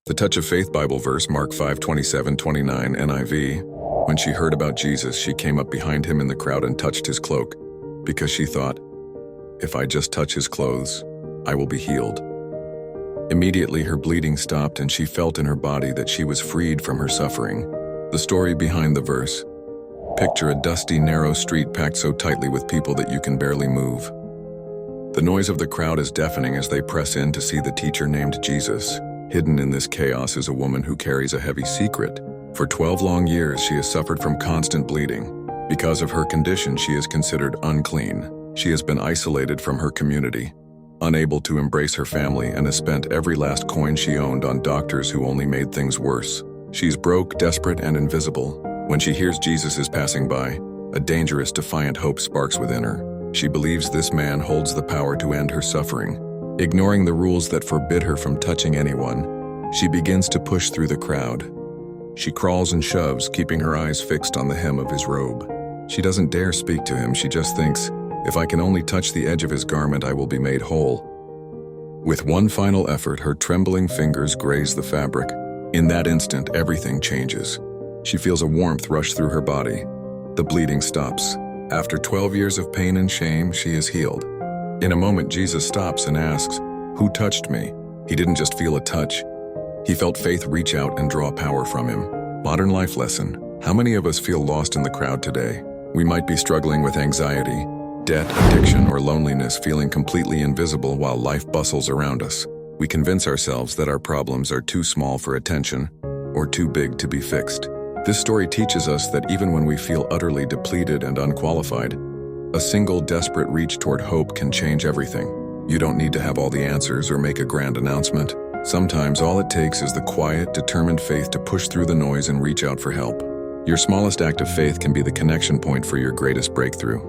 The Touch of Faith Bible verse, Mark 5:27-29 NIV. When she heard about Jesus, she came up behind him in the crowd and touched his cloak, because she thought, "If I just touch his clothes, I will be healed." Immediately her bleeding stopped and she felt in her body that she was freed from her suffering. The story behind the verse. Picture a dusty, narrow street packed so tightly with people that you can barely move. The noise of the crowd is deafening as they press in to see the teacher named Jesus. Hidden in this chaos is a woman who carries a heavy secret. For 12 long years, she has suffered from constant bleeding. Because of her condition, she is considered unclean. She has been isolated from her community, unable to embrace her family, and has spent every last coin she owned on doctors who only made things worse. She's broke, desperate, and invisible. When she hears Jesus is passing by, a dangerous, defiant hope sparks within her. She believes this man holds the power to end her suffering. Ignoring the rules that forbid her from touching anyone, she begins to push through the crowd. She crawls and shoves, keeping her eyes fixed on the hem of his robe. She doesn't dare speak to him, she just thinks, "If I can only touch the edge of his garment, I will be made whole." With one final effort, her trembling fingers graze the fabric. In that instant, everything changes. She feels a warmth rush through her body. The bleeding stops. After 12 years of pain and shame, she is healed. In a moment, Jesus stops and asks, "Who touched me?" He didn't just feel a touch. He felt faith reach out and draw power from him. Modern life lesson. How many of us feel lost in the crowd today? We might be struggling with anxiety, debt, addiction, or loneliness, feeling completely invisible while life bustles around us. We convince ourselves that our problems are too small for attention or too big to be fixed. This story teaches us that even when we feel utterly depleted and unqualified, a single desperate reach toward hope can change everything. You don't need to have all the answers or make a grand announcement. Sometimes all it takes is the quiet, determined faith to push through the noise and reach out for help. Your smallest act of faith can be the connection point for your greatest breakthrough.